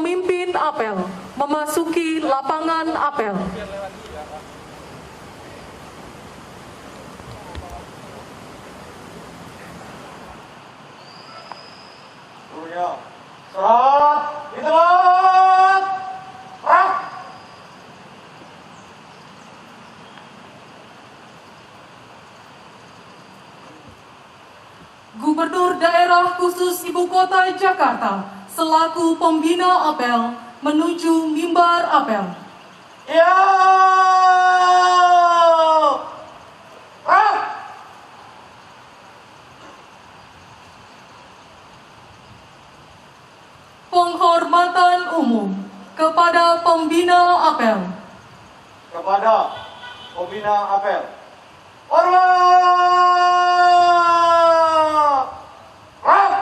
pemimpin apel memasuki lapangan apel. Serot, ditebak, rak. Gubernur Daerah Khusus Ibu Kota Jakarta selaku pembina apel menuju mimbar apel. Ya, rak. Penghormatan umum kepada pembina apel. Kepada pembina apel, hormat, rak.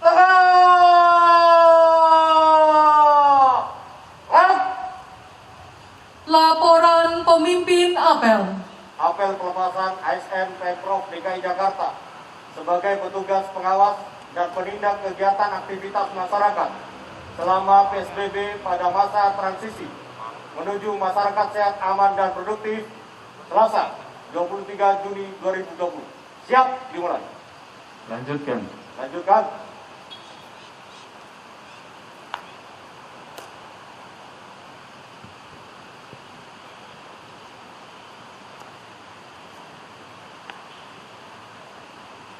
Tegak, rak. Laporan pemimpin apel. Apel pelepasan ASN Pemprov DKI Jakarta sebagai petugas pengawas dan penindak kegiatan aktivitas masyarakat selama PSBB pada masa transisi menuju masyarakat sehat, aman, dan produktif, Selasa 23 Juni 2020. Siap dimulai. Lanjutkan. Lanjutkan.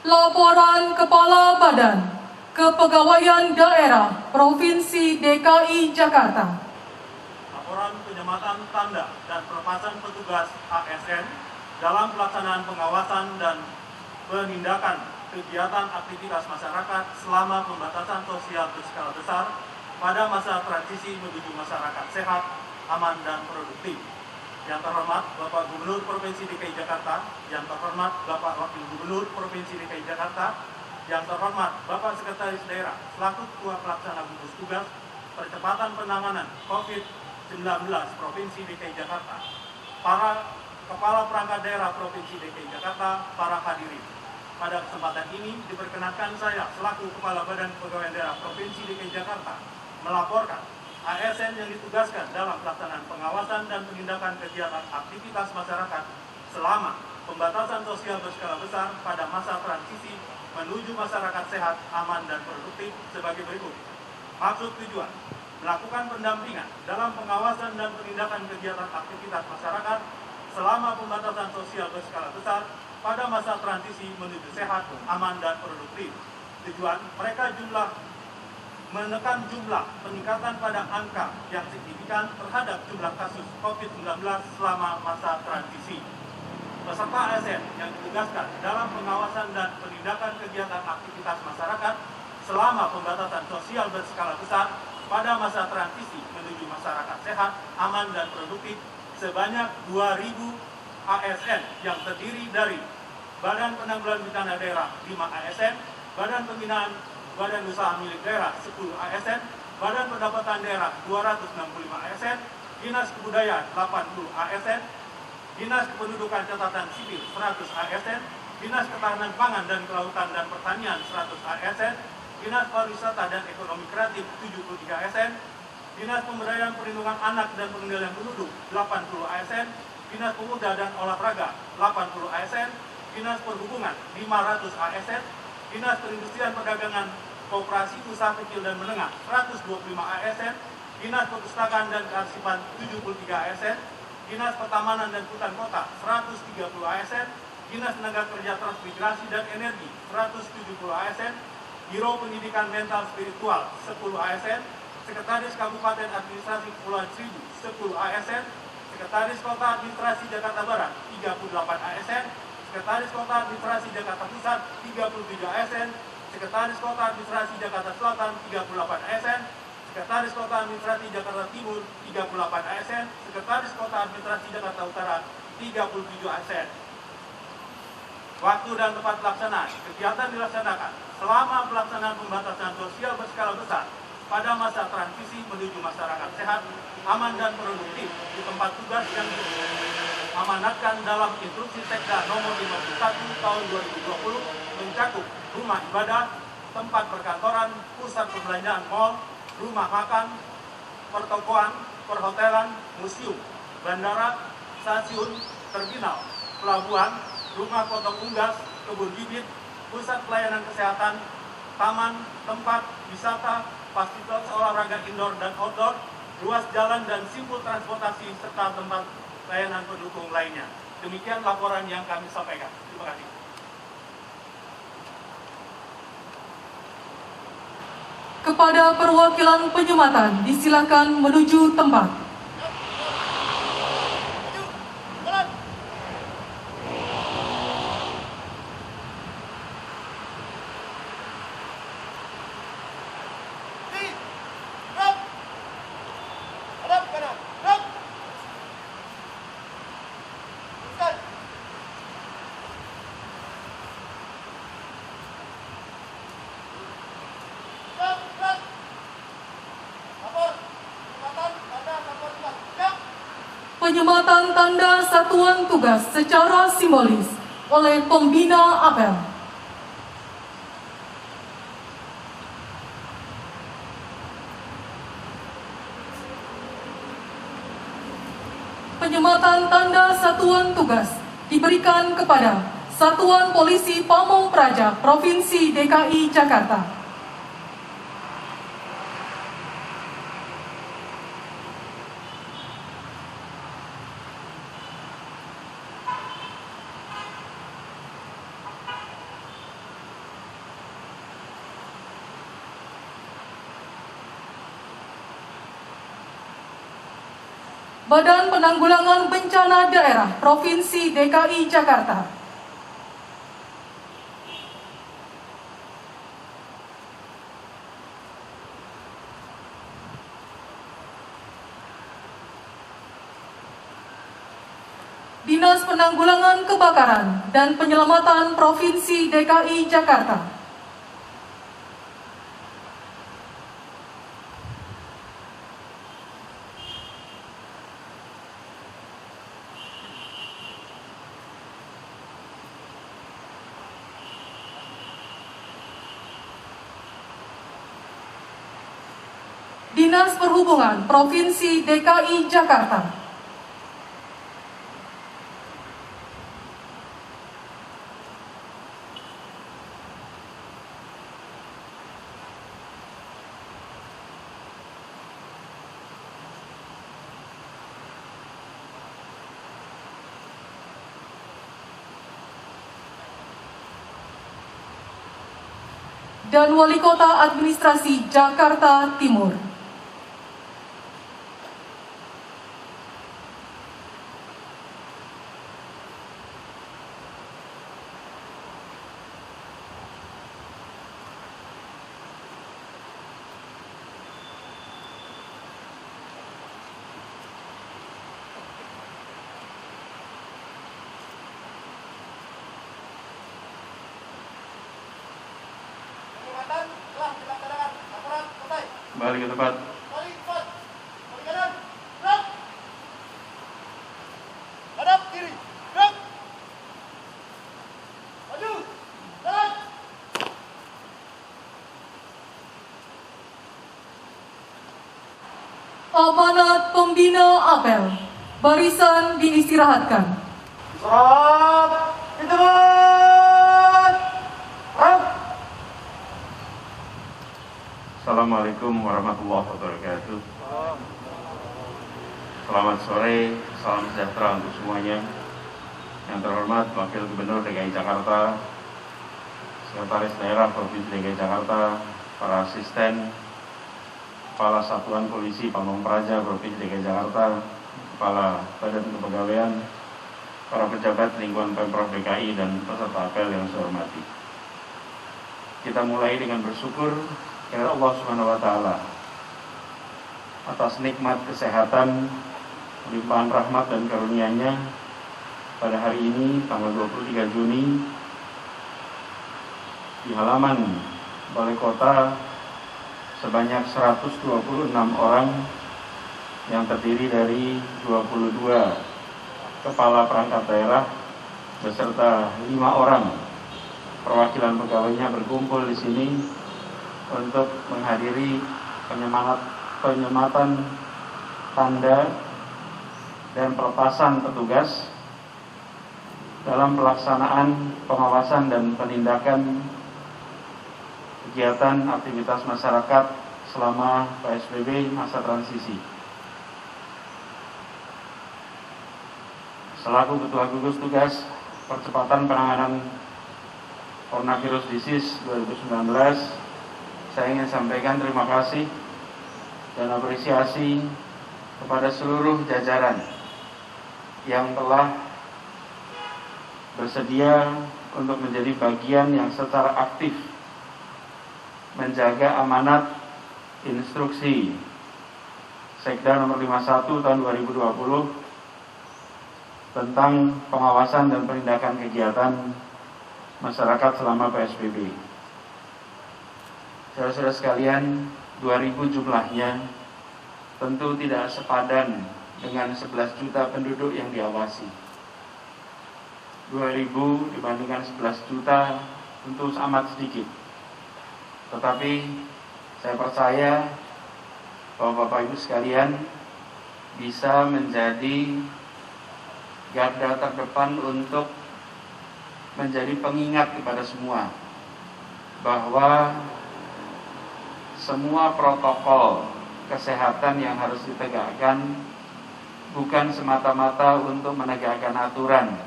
Laporan Kepala Badan Kepegawaian Daerah Provinsi DKI Jakarta. Laporan penyematan tanda dan pelepasan petugas ASN dalam pelaksanaan pengawasan dan penindakan kegiatan aktivitas masyarakat selama pembatasan sosial berskala besar pada masa transisi menuju masyarakat sehat, aman, dan produktif. Yang terhormat Bapak Gubernur Provinsi DKI Jakarta, yang terhormat Bapak Wakil Gubernur Provinsi DKI Jakarta, yang terhormat Bapak Sekretaris Daerah selaku Ketua Pelaksana Gugus Tugas Percepatan Penanganan COVID-19 Provinsi DKI Jakarta, para Kepala Perangkat Daerah Provinsi DKI Jakarta, para hadirin. Pada kesempatan ini diperkenankan saya selaku Kepala Badan Kepegawaian Daerah Provinsi DKI Jakarta melaporkan ASN yang ditugaskan dalam pelaksanaan pengawasan dan penindakan kegiatan aktivitas masyarakat selama pembatasan sosial berskala besar pada masa transisi menuju masyarakat sehat, aman, dan produktif sebagai berikut. Maksud tujuan, melakukan pendampingan dalam pengawasan dan penindakan kegiatan aktivitas masyarakat selama pembatasan sosial berskala besar pada masa transisi menuju sehat, aman, dan produktif. Tujuan, mereka menekan jumlah peningkatan pada angka yang signifikan terhadap jumlah kasus COVID-19 selama masa transisi. Peserta ASN yang ditugaskan dalam pengawasan dan penindakan kegiatan aktivitas masyarakat selama pembatasan sosial berskala besar pada masa transisi menuju masyarakat sehat, aman, dan produktif sebanyak 2.000 ASN yang terdiri dari Badan Penanggulangan Bencana Daerah 5 ASN, Badan Pembinaan Badan Usaha Milik Daerah 10 ASN, Badan Pendapatan Daerah 265 ASN, Dinas Kebudayaan 80 ASN, Dinas Kependudukan Catatan Sipil 100 ASN, Dinas Ketahanan Pangan dan Kelautan dan Pertanian 100 ASN, Dinas Pariwisata dan Ekonomi Kreatif 73 ASN, Dinas Pemberdayaan Perlindungan Anak dan Pengendalian Penduduk 80 ASN, Dinas Pemuda dan Olahraga 80 ASN, Dinas Perhubungan 500 ASN, Dinas Perindustrian Perdagangan Koperasi Usaha Kecil dan Menengah 125 ASN, Dinas Perpustakaan dan Kearsipan 73 ASN, Dinas Pertamanan dan Hutan Kota 130 ASN, Dinas Tenaga Kerja Transmigrasi dan Energi 170 ASN, Biro Pendidikan Mental Spiritual 10 ASN, Sekretaris Kabupaten Administrasi Kepulauan Seribu 10 ASN, Sekretaris Kota Administrasi Jakarta Barat 38 ASN, Sekretaris Kota Administrasi Jakarta Pusat 37 ASN, Sekretaris Kota Administrasi Jakarta Selatan 38 ASN, Sekretaris Kota Administrasi Jakarta Timur 38 ASN, Sekretaris Kota Administrasi Jakarta Utara 37 ASN. Waktu dan tempat pelaksanaan. Kegiatan dilaksanakan selama pelaksanaan pembatasan sosial berskala besar pada masa transisi menuju masyarakat sehat, aman, dan produktif di tempat tugas yang diamanatkan dalam Instruksi Sekda nomor 51 tahun 2020 mencakup rumah ibadah, tempat perkantoran, pusat perbelanjaan mal, rumah makan, pertokoan, perhotelan, museum, bandara, stasiun, terminal, pelabuhan, rumah potong unggas, kebun bibit, pusat pelayanan kesehatan, taman, tempat wisata, fasilitas olahraga indoor dan outdoor, ruas jalan dan simpul transportasi, serta tempat layanan pendukung lainnya. Demikian laporan yang kami sampaikan. Terima kasih. Kepada perwakilan penyematan, disilakan menuju tempat. Penyematan tanda satuan tugas secara simbolis oleh Pembina Apel. Penyematan tanda satuan tugas diberikan kepada Satuan Polisi Pamong Praja Provinsi DKI Jakarta. Badan Penanggulangan Bencana Daerah Provinsi DKI Jakarta. Dinas Penanggulangan Kebakaran dan Penyelamatan Provinsi DKI Jakarta. Dinas Perhubungan Provinsi DKI Jakarta. Dan Wali Kota Administrasi Jakarta Timur. Kembali ke tempat. Balik kanan, gerak. Hadap kiri, gerak. Maju, jalan. Amanat Pembina Apel. Barisan diistirahatkan. Serap, di tempat. Rap. Assalamualaikum warahmatullahi wabarakatuh. Selamat sore, salam sejahtera untuk semuanya. Yang terhormat Wakil Gubernur DKI Jakarta, Sekretaris Daerah Provinsi DKI Jakarta, para asisten, Kepala Satuan Polisi Pamong Praja Provinsi DKI Jakarta, Kepala Badan Kepegawaian, para pejabat lingkungan Pemprov DKI dan peserta apel yang saya hormati. Kita mulai dengan bersyukur kepada Allah Subhanahu wa Ta'ala atas nikmat kesehatan, limpahan rahmat dan karunia-Nya pada hari ini tanggal 23 Juni di halaman Balai Kota sebanyak 126 orang yang terdiri dari 22 kepala perangkat daerah beserta 5 orang perwakilan pegawainya berkumpul di sini untuk menghadiri penyematan tanda dan pelepasan petugas dalam pelaksanaan pengawasan dan penindakan kegiatan aktivitas masyarakat selama PSBB masa transisi. Selaku Ketua Gugus Tugas Percepatan Penanganan Coronavirus Disease 2019, saya ingin sampaikan terima kasih dan apresiasi kepada seluruh jajaran yang telah bersedia untuk menjadi bagian yang secara aktif menjaga amanat instruksi Sekda nomor 51 tahun 2020 tentang pengawasan dan penindakan kegiatan masyarakat selama PSBB. Saudara-saudara sekalian, 2.000 jumlahnya tentu tidak sepadan dengan 11 juta penduduk yang diawasi. 2.000 dibandingkan 11 juta tentu amat sedikit. Tetapi saya percaya bahwa Bapak Ibu sekalian bisa menjadi garda terdepan untuk menjadi pengingat kepada semua bahwa semua protokol kesehatan yang harus ditegakkan bukan semata-mata untuk menegakkan aturan,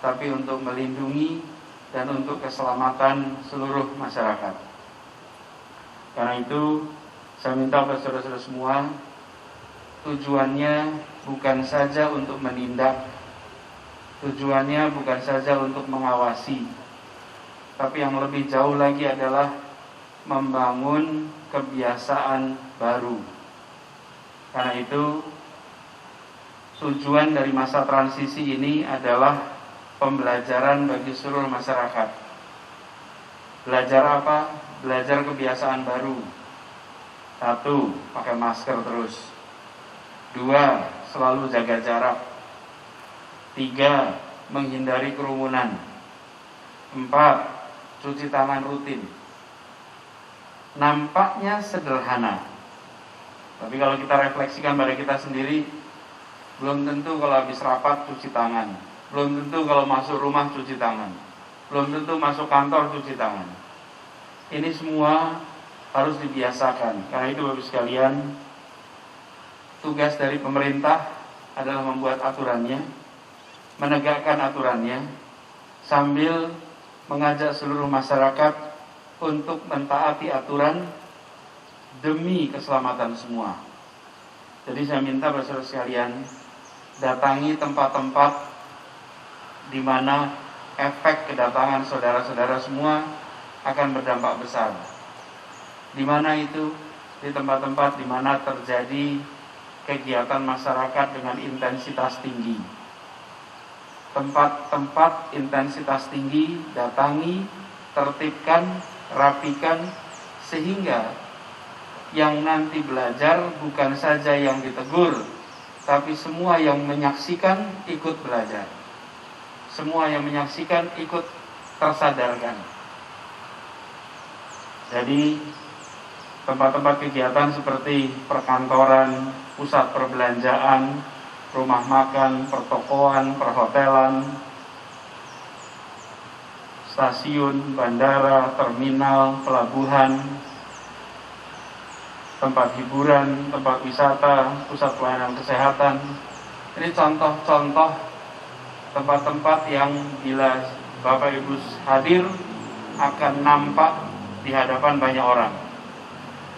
tapi untuk melindungi dan untuk keselamatan seluruh masyarakat. Karena itu, saya minta kepada saudara-saudara semua, tujuannya bukan saja untuk menindak, tujuannya bukan saja untuk mengawasi, tapi yang lebih jauh lagi adalah membangun kebiasaan baru. Karena itu, tujuan dari masa transisi ini adalah pembelajaran bagi seluruh masyarakat. Belajar apa? Belajar kebiasaan baru. 1, pakai masker terus. 2, selalu jaga jarak. 3, menghindari kerumunan. 4, cuci tangan rutin. Nampaknya sederhana, tapi kalau kita refleksikan pada kita sendiri, belum tentu kalau habis rapat cuci tangan, belum tentu kalau masuk rumah cuci tangan, belum tentu masuk kantor cuci tangan. Ini semua harus dibiasakan. Karena itu Bapak sekalian, tugas dari pemerintah adalah membuat aturannya, menegakkan aturannya, sambil mengajak seluruh masyarakat untuk mentaati aturan demi keselamatan semua. Jadi saya minta saudara sekalian, datangi tempat-tempat di mana efek kedatangan saudara-saudara semua akan berdampak besar. Di mana itu? Di tempat-tempat di mana terjadi kegiatan masyarakat dengan intensitas tinggi. Tempat-tempat intensitas tinggi datangi, tertibkan, rapikan, sehingga yang nanti belajar bukan saja yang ditegur, tapi semua yang menyaksikan ikut belajar. Semua yang menyaksikan ikut tersadarkan. Jadi tempat-tempat kegiatan seperti perkantoran, pusat perbelanjaan, rumah makan, pertokoan, perhotelan, stasiun, bandara, terminal, pelabuhan, tempat hiburan, tempat wisata, pusat pelayanan kesehatan. Ini contoh-contoh tempat-tempat yang bila Bapak Ibu hadir akan nampak di hadapan banyak orang.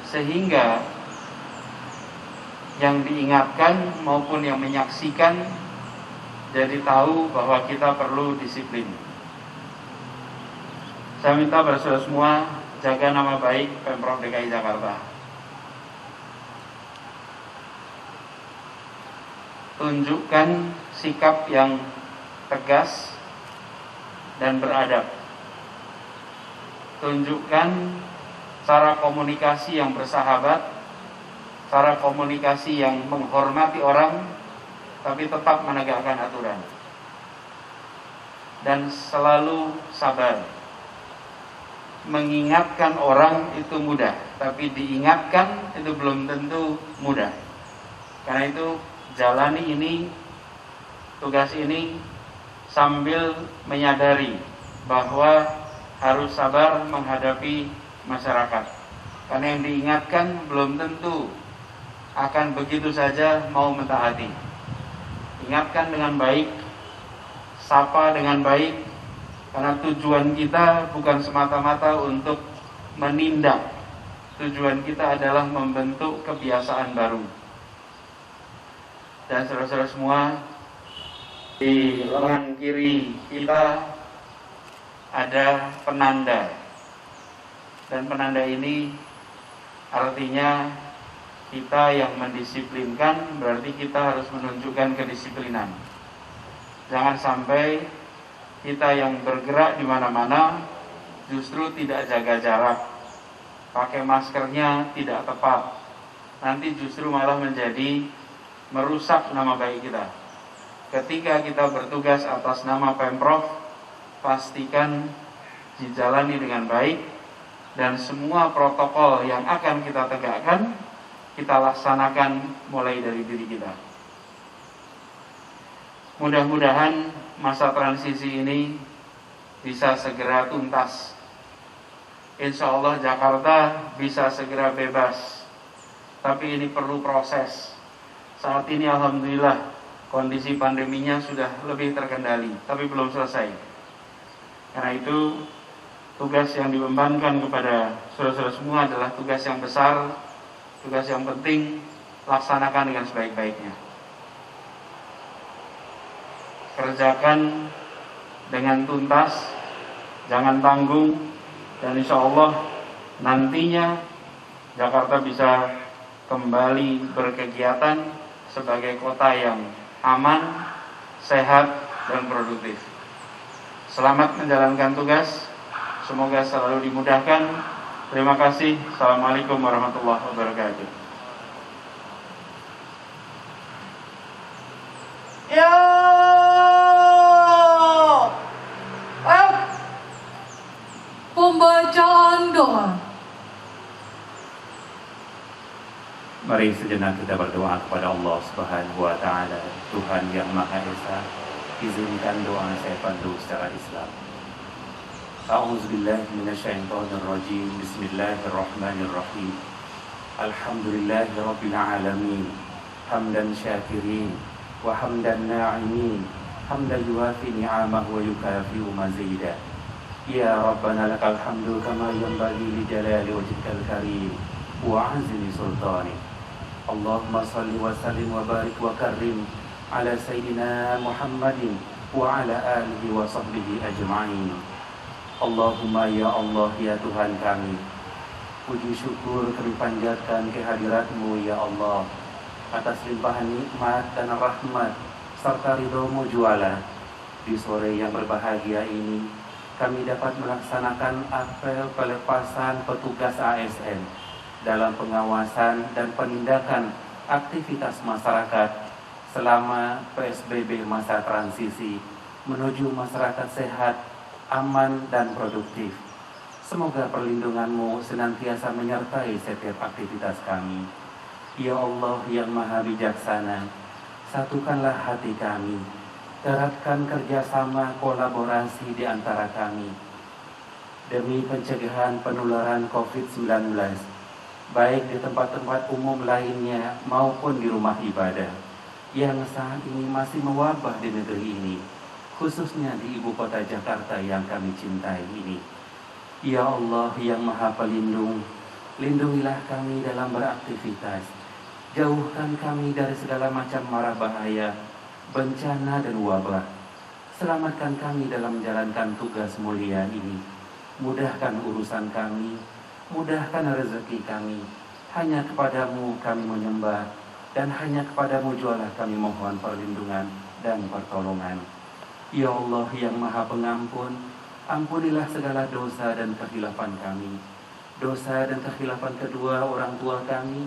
Sehingga yang diingatkan maupun yang menyaksikan jadi tahu bahwa kita perlu disiplin. Saya minta pada saudara semua jaga nama baik Pemprov DKI Jakarta. Tunjukkan sikap yang tegas dan beradab. Tunjukkan cara komunikasi yang bersahabat, cara komunikasi yang menghormati orang, tapi tetap menegakkan aturan. Dan selalu sabar. mengingatkan orang itu mudah, tapi diingatkan itu belum tentu mudah. Karena itu jalani ini, tugas ini sambil menyadari bahwa harus sabar menghadapi masyarakat. Karena yang diingatkan belum tentu akan begitu saja mau mentaati. Ingatkan dengan baik, sapa dengan baik, karena tujuan kita bukan semata-mata untuk menindak. Tujuan kita adalah membentuk kebiasaan baru. Dan saudara-saudara semua, di lengan kiri kita ada penanda. Dan penanda ini artinya kita yang mendisiplinkan, berarti kita harus menunjukkan kedisiplinan. Jangan sampai kita yang bergerak di mana-mana justru tidak jaga jarak, pakai maskernya tidak tepat, nanti justru malah menjadi merusak nama baik kita. Ketika kita bertugas atas nama Pemprov, pastikan dijalani dengan baik, dan semua protokol yang akan kita tegakkan kita laksanakan mulai dari diri kita. Mudah-mudahan masa transisi ini bisa segera tuntas. Insya Allah Jakarta bisa segera bebas. Tapi ini perlu proses. Saat ini alhamdulillah kondisi pandeminya sudah lebih terkendali, tapi belum selesai. Karena itu tugas yang dibebankan kepada saudara-saudara semua adalah tugas yang besar, tugas yang penting, laksanakan dengan sebaik-baiknya. Kerjakan dengan tuntas, jangan tanggung, dan insya Allah nantinya Jakarta bisa kembali berkegiatan sebagai kota yang aman, sehat, dan produktif. Selamat menjalankan tugas, semoga selalu dimudahkan. Terima kasih. Assalamualaikum warahmatullahi wabarakatuh. Ya. Pembacaan doa. Mari sejenak kita berdoa kepada Allah Subhanahu wa taala, Tuhan yang Maha Esa. Izinkan doa saya pandu secara Islam. A'udzubillahi minasyaitonirrajim. Bismillahirrahmanirrahim. Alhamdulillahirabbil alamin. Hamdan syakirin wa hamdan na'imin. Hamdan yuwafi ni'amahu wa yukafi'u mazidah. Ya Rabbana lakal hamdu kama yanbaghi li jalali wajhikal karim wa 'azimi sultanik. Allahumma salli wa sallim wa barik wa karrim ala sayyidina Muhammadin wa ala alihi wa sahbihi ajma'in. Allahumma ya Allah ya Tuhan kami, puji syukur kami panjatkan kehadirat-Mu ya Allah atas limpahan nikmat dan rahmat serta ridho-Mu juala. Di sore yang berbahagia ini kami dapat melaksanakan apel pelepasan petugas ASN dalam pengawasan dan penindakan aktivitas masyarakat selama PSBB masa transisi menuju masyarakat sehat, aman, dan produktif. Semoga perlindungan-Mu senantiasa menyertai setiap aktivitas kami. Ya Allah yang Maha Bijaksana, satukanlah hati kami, eratkan kerjasama kolaborasi di antara kami demi pencegahan penularan COVID-19, baik di tempat-tempat umum lainnya maupun di rumah ibadah yang saat ini masih mewabah di negeri ini, khususnya di ibu kota Jakarta yang kami cintai ini. Ya Allah yang Maha Pelindung, lindungilah kami dalam beraktivitas, jauhkan kami dari segala macam mara bahaya, bencana dan wabah. Selamatkan kami dalam menjalankan tugas mulia ini. Mudahkan urusan kami, mudahkan rezeki kami. Hanya kepadamu kami menyembah, dan hanya kepadamu jualah kami mohon perlindungan dan pertolongan. Ya Allah yang Maha Pengampun, ampunilah segala dosa dan kekhilafan kami, dosa dan kekhilafan kedua orang tua kami,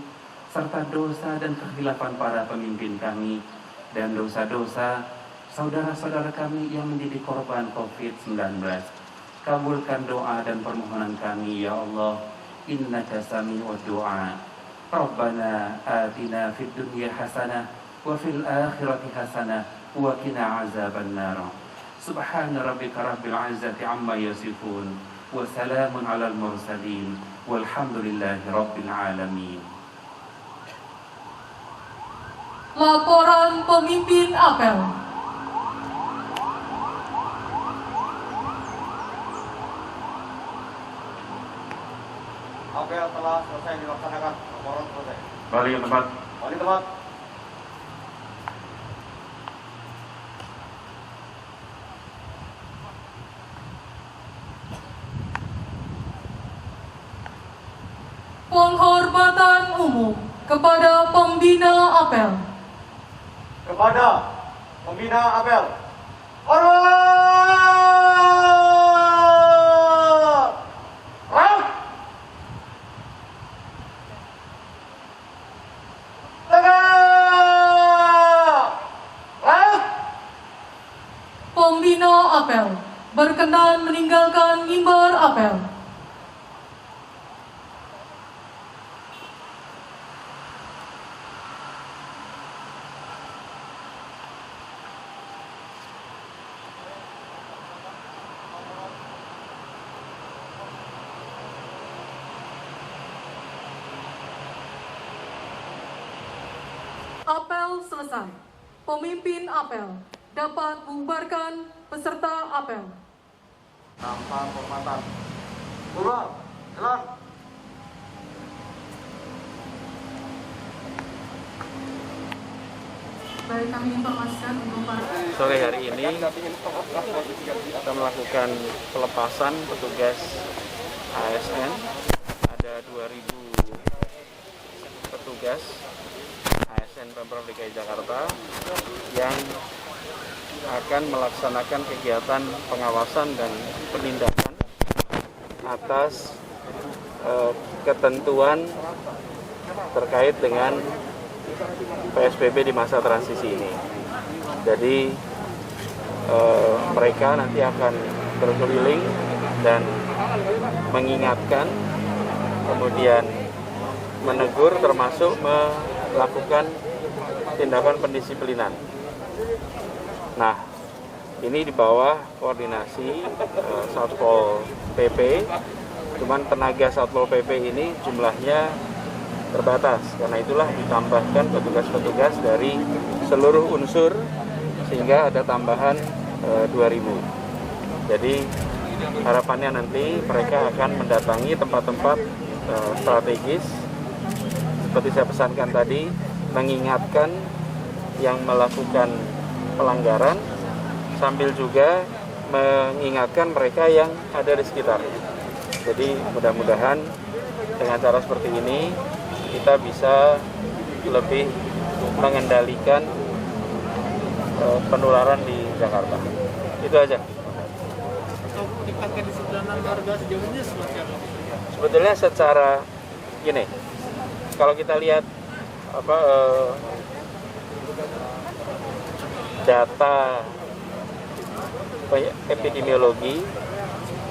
serta dosa dan kekhilafan para pemimpin kami, dan dosa-dosa saudara-saudara kami yang menjadi korban COVID-19. kabulkan doa dan permohonan kami ya Allah. Innaka sami'ud du'a. Rabbana atina fid dunya hasanah wa fil akhirati hasanah wa qina azabannar. Subhana rabbika rabbil izzati amma yasifun wa salamun alal mursalin walhamdulillahi rabbil alamin. Laporan pemimpin apel. Apel telah selesai dilaksanakan. Laporan selesai. Balik ke tempat. Balik tempat. Penghormatan umum kepada pembina apel. Kepada pembina apel. Hormat! Rang! Tegak! Rang! Pembina apel berkenan meninggalkan mimbar apel. Apel selesai. Pemimpin apel dapat membubarkan peserta apel. Tanpa penghormatan. Keluar. Jalan. Baik, kami informasikan untuk para Sore hari ini kita melakukan pelepasan petugas ASN. Ada 2.000 petugas ASN Pemprov DKI Jakarta yang akan melaksanakan kegiatan pengawasan dan penindakan atas ketentuan terkait dengan PSBB di masa transisi ini. Jadi mereka nanti akan berkeliling dan mengingatkan, kemudian menegur, termasuk melakukan tindakan pendisiplinan. Nah, ini di bawah koordinasi Satpol PP. Cuman tenaga Satpol PP ini jumlahnya terbatas, karena itulah ditambahkan petugas-petugas dari seluruh unsur sehingga ada tambahan 2.000. Jadi harapannya nanti mereka akan mendatangi tempat-tempat strategis seperti saya pesankan tadi, mengingatkan yang melakukan pelanggaran sambil juga mengingatkan mereka yang ada di sekitarnya. Jadi mudah-mudahan dengan cara seperti ini kita bisa lebih mengendalikan penularan di Jakarta. Itu aja. Untuk tingkat kedisiplinan warga sejauh ini seperti apa? Sebetulnya secara gini, kalau kita lihat data epidemiologi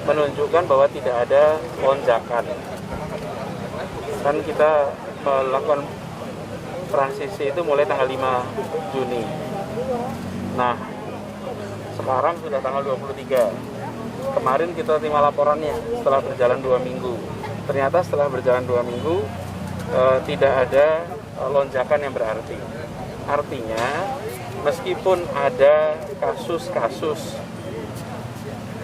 menunjukkan bahwa tidak ada lonjakan. Kan kita melakukan transisi itu mulai tanggal 5 Juni. Nah, sekarang sudah tanggal 23. Kemarin kita terima laporannya setelah berjalan 2 minggu. Ternyata setelah berjalan 2 minggu tidak ada lonjakan yang berarti. Artinya, meskipun ada kasus-kasus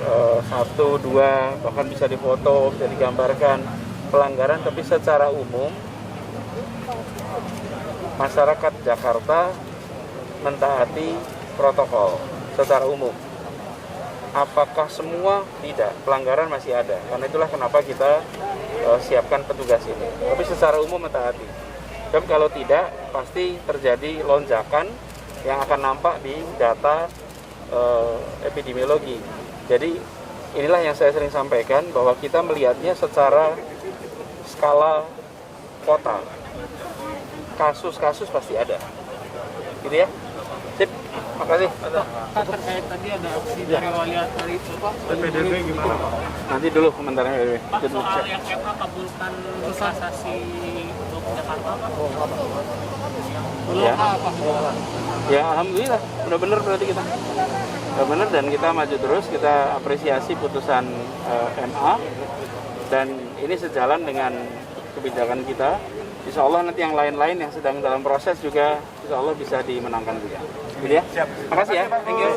1, 2, bahkan bisa difoto, bisa digambarkan pelanggaran, tapi secara umum masyarakat Jakarta mentaati protokol secara umum. Apakah semua? Tidak, pelanggaran masih ada. Karena itulah kenapa kita siapkan petugas ini. Tapi secara umum mentaati. Dan kalau tidak, pasti terjadi lonjakan yang akan nampak di data epidemiologi. Jadi inilah yang saya sering sampaikan, bahwa kita melihatnya secara skala kota. Kasus-kasus pasti ada. Gitu ya. Sip. Makasih. Pak, terkait tadi ada aksi dari wali dari PDB gimana Pak? Nanti dulu komentarnya PDB. Pak, soal yang MA kabulkan kasasi untuk Jakarta Pak? Ya. Ya alhamdulillah, udah bener berarti kita. Udah bener dan kita maju terus, kita apresiasi putusan MA dan ini sejalan dengan kebijakan kita. Insya Allah nanti yang lain-lain yang sedang dalam proses juga Insya Allah bisa dimenangkan juga. Gitu ya. Makasih ya. Thank you.